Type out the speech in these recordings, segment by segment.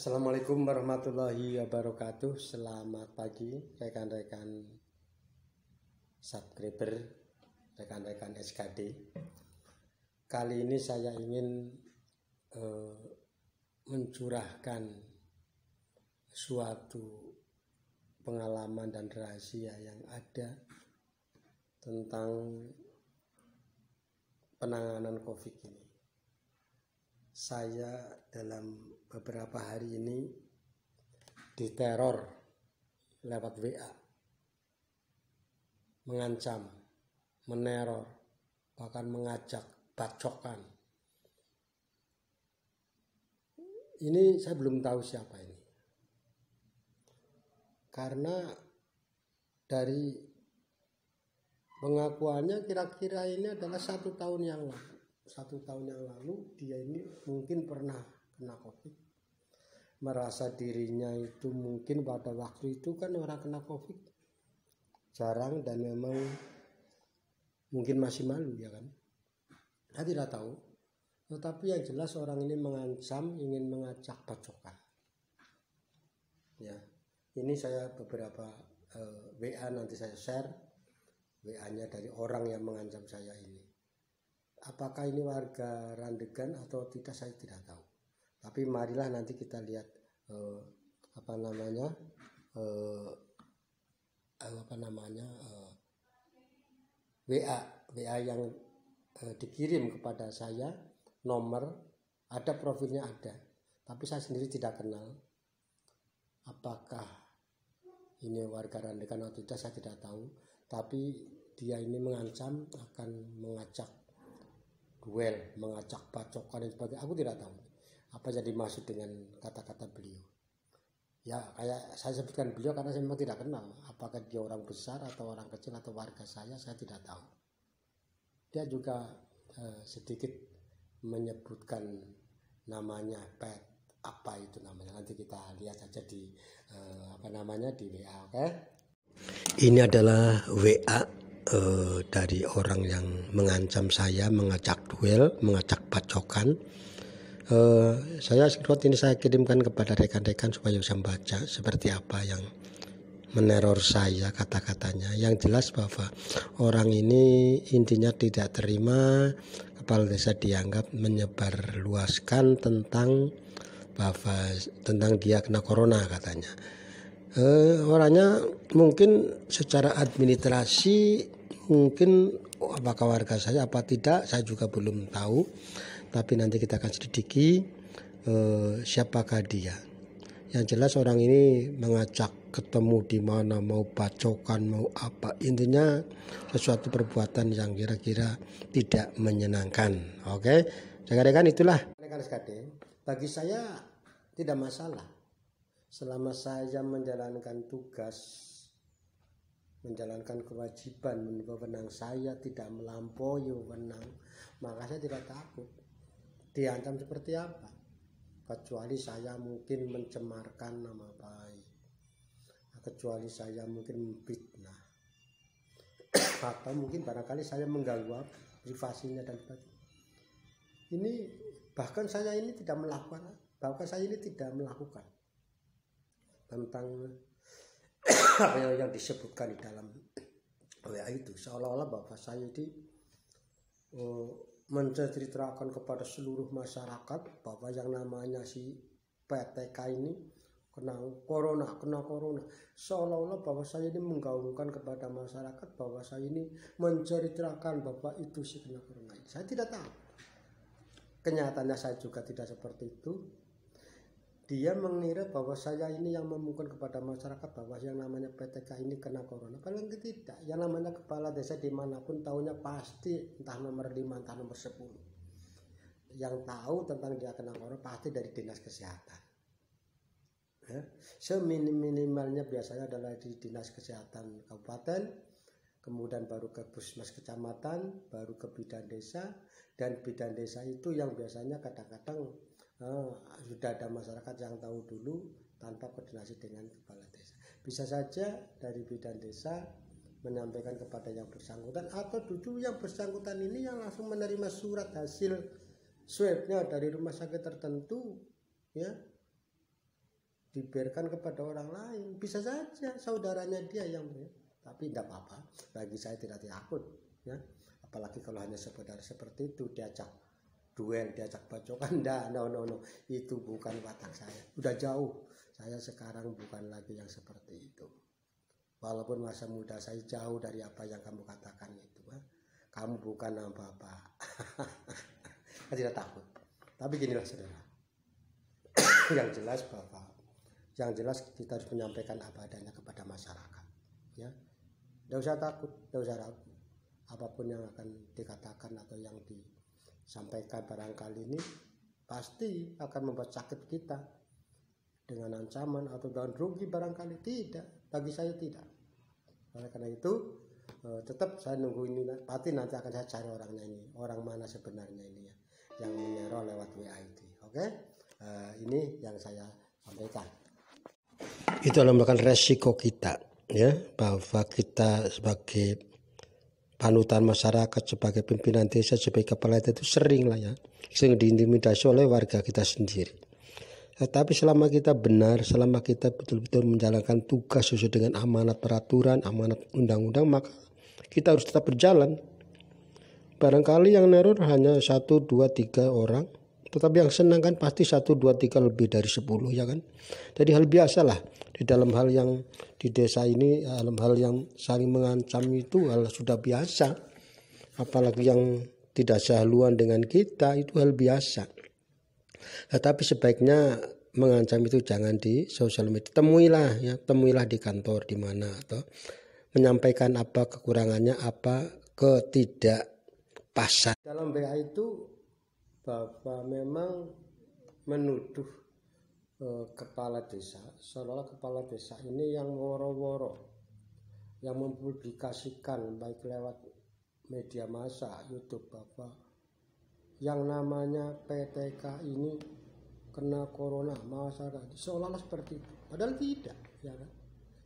Assalamualaikum warahmatullahi wabarakatuh. Selamat pagi rekan-rekan subscriber, rekan-rekan SKD. Kali ini saya ingin mencurahkan suatu pengalaman dan rahasia yang ada tentang penanganan COVID ini. Saya dalam beberapa hari ini diteror lewat WA, mengancam, meneror, bahkan mengajak bacokan. Ini saya belum tahu siapa ini, karena dari pengakuannya kira-kira ini adalah 1 tahun yang lalu. 1 tahun yang lalu dia ini mungkin pernah kena COVID, merasa dirinya itu mungkin pada waktu itu kan orang kena COVID jarang dan memang mungkin masih malu, ya kan. Saya tidak tahu, tetapi yang jelas orang ini mengancam, ingin mengajak bacokan. Ya, ini saya beberapa WA nanti saya share WA-nya dari orang yang mengancam saya ini. Apakah ini warga Randegan atau tidak saya tidak tahu. Tapi marilah nanti kita lihat WA yang dikirim kepada saya, nomor ada, profilnya ada, tapi saya sendiri tidak kenal. Apakah ini warga Randegan atau tidak saya tidak tahu, tapi dia ini mengancam akan mengajak duel, mengajak bacokan dan sebagainya. Aku tidak tahu apa yang dimaksud dengan kata-kata beliau. Ya, kayak saya sebutkan beliau karena saya memang tidak kenal. Apakah dia orang besar atau orang kecil atau warga saya tidak tahu. Dia juga sedikit menyebutkan namanya pet. Apa itu namanya? Nanti kita lihat saja di di WA, oke? Ini adalah WA dari orang yang mengancam saya, mengajak duel, mengajak bacokan. Saya screenshot ini, saya kirimkan kepada rekan-rekan supaya bisa membaca seperti apa yang meneror saya, kata-katanya. Yang jelas bahwa orang ini intinya tidak terima kepala desa dianggap menyebarluaskan tentang dia kena corona, katanya. Orangnya mungkin secara administrasi mungkin apakah warga saya apa tidak saya juga belum tahu, tapi nanti kita akan selidiki siapakah dia. Yang jelas orang ini mengajak ketemu di mana, mau bacokan, mau apa, intinya sesuatu perbuatan yang kira-kira tidak menyenangkan. Oke, rekan-rekan, itulah rekan SKD. Bagi saya tidak masalah selama saya menjalankan tugas, menjalankan kewajiban, wewenang saya tidak melampaui wewenang, maka saya tidak takut diancam seperti apa, kecuali saya mungkin mencemarkan nama baik, kecuali saya mungkin memfitnah, atau mungkin barangkali saya mengganggu privasinya dan sebagainya. Ini bahkan saya ini tidak melakukan tentang apa yang disebutkan di dalam WA itu, seolah-olah bahwa saya itu menceritakan kepada seluruh masyarakat bahwa yang namanya si PTK ini kena corona, seolah-olah bahwa saya ini menggaungkan kepada masyarakat bahwa saya ini menceritakan bahwa itu si kena corona. Saya tidak tahu, kenyataannya saya juga tidak seperti itu. Dia mengira bahwa saya ini yang memungkinkan kepada masyarakat bahwa yang namanya PTK ini kena corona. Padahal tidak. Yang namanya kepala desa dimanapun tahunya pasti entah nomor 5 entah nomor 10. Yang tahu tentang dia kena corona pasti dari dinas kesehatan. Ya. Seminimalnya biasanya adalah di dinas kesehatan kabupaten, kemudian baru ke puskesmas kecamatan, baru ke bidan desa, dan bidan desa itu yang biasanya kadang-kadang sudah ada masyarakat yang tahu dulu tanpa koordinasi dengan kepala desa. Bisa saja dari bidan desa menyampaikan kepada yang bersangkutan, atau dulu yang bersangkutan ini yang langsung menerima surat hasil swabnya dari rumah sakit tertentu, ya, dibiarkan kepada orang lain. Bisa saja saudaranya dia yang tapi tidak apa-apa. Bagi saya tidak takut, ya. Apalagi kalau hanya saudara seperti itu diajak duel, diajak bacokan, no. Itu bukan watak saya. Udah jauh. Saya sekarang bukan lagi yang seperti itu. Walaupun masa muda saya jauh dari apa yang kamu katakan itu. Kamu bukan apa-apa. Saya tidak takut. Tapi ginilah saudara. Yang jelas Bapak, yang jelas kita harus menyampaikan apa adanya kepada masyarakat. Ya, tidak usah takut, tidak usah ragu. Apapun yang akan dikatakan atau yang disampaikan barangkali ini pasti akan membuat sakit kita dengan ancaman atau dengan rugi barangkali. Tidak, bagi saya tidak. Oleh karena itu tetap saya nunggu ini. Pasti nanti akan saya cari orangnya ini, orang mana sebenarnya ini ya, yang menyerang lewat WA itu. Oke, ini yang saya sampaikan. Itu adalah merupakan resiko kita, ya, bahwa kita sebagai panutan masyarakat, sebagai pimpinan desa, sebagai kepala desa itu sering lah ya, sering diintimidasi oleh warga kita sendiri. Tetapi selama kita benar, selama kita betul-betul menjalankan tugas sesuai dengan amanat peraturan, amanat undang-undang, maka kita harus tetap berjalan. Barangkali yang neror hanya 1, 2, 3 orang, tetapi yang senang kan pasti 1, 2, 3 lebih dari 10, ya kan. Jadi hal biasa lah di dalam hal yang di desa ini, dalam hal yang saling mengancam itu hal sudah biasa. Apalagi yang tidak sehaluan dengan kita itu hal biasa. Tetapi sebaiknya mengancam itu jangan di sosial media. Temuilah di kantor di mana, atau menyampaikan apa kekurangannya, apa ketidakpasan. Dalam BA itu Bapak memang menuduh kepala desa, seolah-olah kepala desa ini yang woro-woro, yang mempublikasikan baik lewat media massa, YouTube Bapak, yang namanya PTK ini kena corona, masyarakat seolah-olah seperti itu. Padahal tidak, ya kan?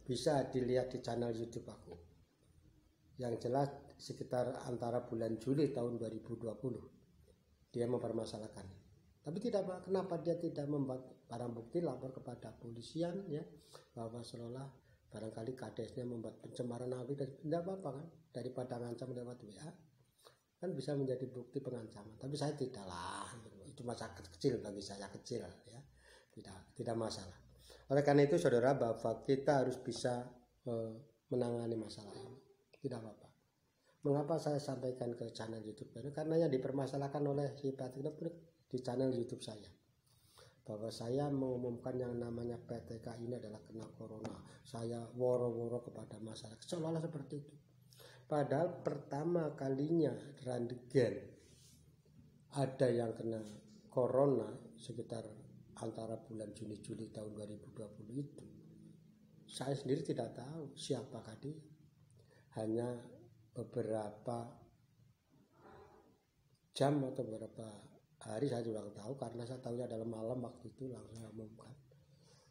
Bisa dilihat di channel YouTube aku. Yang jelas sekitar antara bulan Juli tahun 2020 dia mempermasalahkan. Tapi kenapa dia tidak membuat barang bukti, lapor kepada polisian, ya, bahwa seolah barangkali kadesnya membuat pencemaran nama baik, dan tidak apa-apa kan, daripada ngancam lewat WA kan bisa menjadi bukti pengancaman. Tapi saya tidaklah, itu masalah kecil bagi saya, kecil ya, tidak masalah. Oleh karena itu saudara, bahwa kita harus bisa menangani masalah ini, tidak apa-apa. Mengapa saya sampaikan ke channel YouTube ini? Karena yang dipermasalahkan oleh si Patrick di channel YouTube saya, bahwa saya mengumumkan yang namanya PTK ini adalah kena corona. Saya woro-woro kepada masyarakat, seolah-olah seperti itu. Padahal pertama kalinya Randegan ada yang kena corona sekitar antara bulan Juni-Juli tahun 2020 itu. Saya sendiri tidak tahu siapakah dia. Hanya beberapa jam atau beberapa hari saya juga tahu, karena saya tahunya dalam malam waktu itu langsung saya umumkan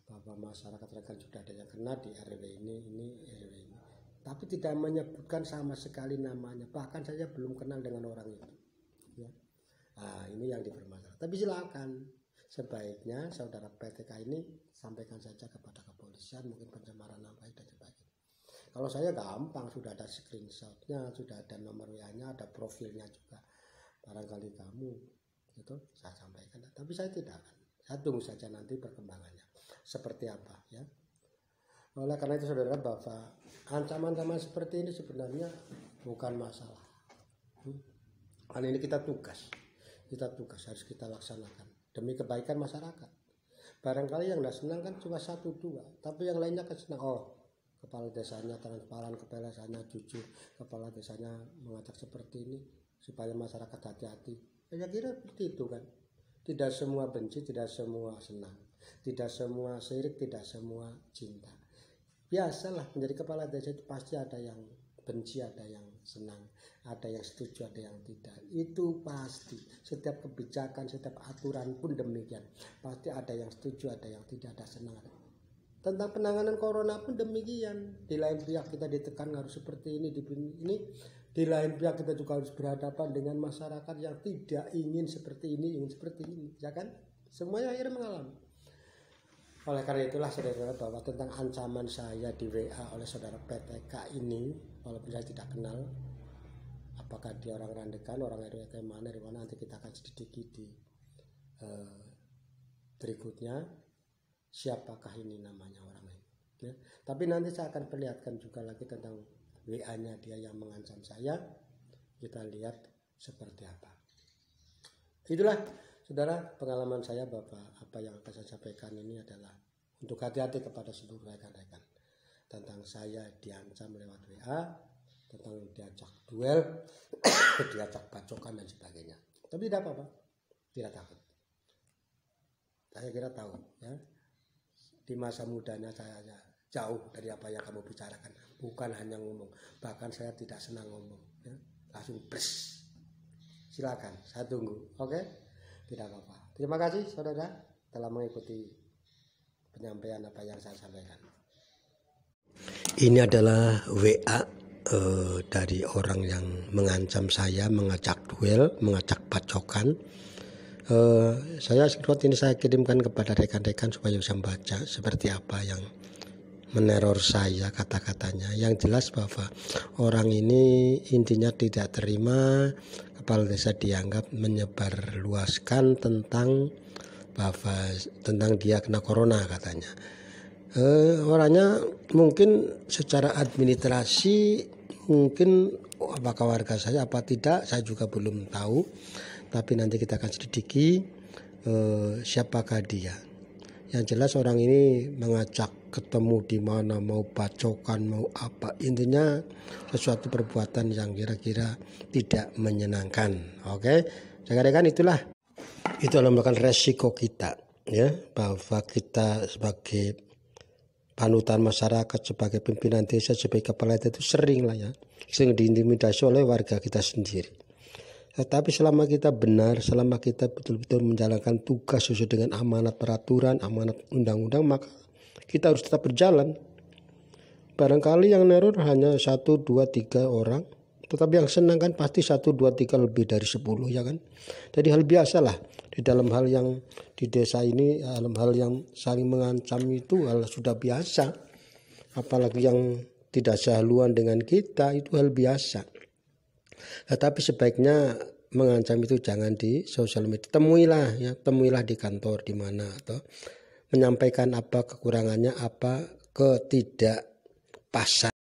bahwa masyarakat rekan sudah ada yang kena di RW ini RW ini, tapi tidak menyebutkan sama sekali namanya, bahkan saya belum kenal dengan orang itu, ya. Nah, ini yang dipermasalahkan. Tapi silakan, sebaiknya saudara PTK ini sampaikan saja kepada kepolisian, mungkin pencemaran nama baik dan sebagainya. Kalau saya gampang, sudah ada screenshotnya, sudah ada nomor WA-nya, ada profilnya juga. Barangkali kamu itu saya sampaikan, tapi saya tidak akan. Saya tunggu saja nanti perkembangannya seperti apa, ya. Oleh karena itu saudara, bahwa ancaman-ancaman seperti ini sebenarnya bukan masalah. Karena ini kita tugas harus kita laksanakan demi kebaikan masyarakat. Barangkali yang tidak senang kan cuma 1-2, tapi yang lainnya kan senang. Kepala desanya transparan, kepala desanya jujur, kepala desanya mengajak seperti ini supaya masyarakat hati-hati. Saya kira seperti itu kan. Tidak semua benci, tidak semua senang, tidak semua syirik, tidak semua cinta. Biasalah menjadi kepala desa itu pasti ada yang benci, ada yang senang, ada yang setuju, ada yang tidak. Itu pasti. Setiap kebijakan, setiap aturan pun demikian. Pasti ada yang setuju, ada yang tidak, ada senang, ada. Tentang penanganan corona pun demikian. Di lain pihak kita ditekan harus seperti ini, di lain pihak kita juga harus berhadapan dengan masyarakat yang tidak ingin seperti ini, ya kan? Semuanya akhirnya mengalami. Oleh karena itulah saudara-saudara, bahwa tentang ancaman saya di WA oleh saudara PTK ini, walaupun saya tidak kenal apakah dia orang Randekan, orang RW mana, dari mana, nanti kita akan selidiki di berikutnya siapakah ini namanya orang ini ya. Tapi nanti saya akan perlihatkan juga lagi tentang WA-nya dia yang mengancam saya. Kita lihat seperti apa. Itulah saudara pengalaman saya, Bapak. Apa yang akan saya sampaikan ini adalah untuk hati-hati kepada seluruh rekan-rekan tentang saya diancam lewat WA, tentang diajak duel, diajak bacokan dan sebagainya. Tapi tidak apa-apa, tidak takut. Saya kira tahu ya, di masa mudanya saya jauh dari apa yang kamu bicarakan. Bukan hanya ngomong, bahkan saya tidak senang ngomong ya. Langsung bres. Silakan, saya tunggu. Oke? Tidak apa-apa. Terima kasih saudara telah mengikuti penyampaian apa yang saya sampaikan. Ini adalah WA dari orang yang mengancam saya, mengajak duel, mengajak bacokan. Saya screenshot ini saya kirimkan kepada rekan-rekan supaya bisa membaca seperti apa yang meneror saya, kata-katanya. Yang jelas bahwa orang ini intinya tidak terima kepala desa dianggap menyebarluaskan tentang bahwa tentang dia kena corona katanya. Orangnya mungkin secara administrasi mungkin apakah warga saya apa tidak, saya juga belum tahu. Tapi nanti kita akan selidiki siapakah dia. Yang jelas orang ini mengajak ketemu di mana, mau bacokan, mau apa. Intinya sesuatu perbuatan yang kira-kira tidak menyenangkan. Oke, rekan-rekan, itu adalah merupakan resiko kita ya, bahwa kita sebagai panutan masyarakat, sebagai pimpinan desa, sebagai kepala desa itu sering diintimidasi oleh warga kita sendiri. Tetapi selama kita benar, selama kita betul-betul menjalankan tugas sesuai dengan amanat peraturan, amanat undang-undang, maka kita harus tetap berjalan. Barangkali yang neror hanya 1, 2, 3 orang, tetapi yang senang kan pasti 1, 2, 3 lebih dari 10 ya kan. Jadi hal biasa lah di dalam hal yang di desa ini, dalam hal yang saling mengancam itu hal sudah biasa. Apalagi yang tidak sehaluan dengan kita itu hal biasa. Tetapi sebaiknya mengancam itu jangan di sosial media. Temuilah di kantor di mana, atau menyampaikan apa kekurangannya, apa ketidakpasan.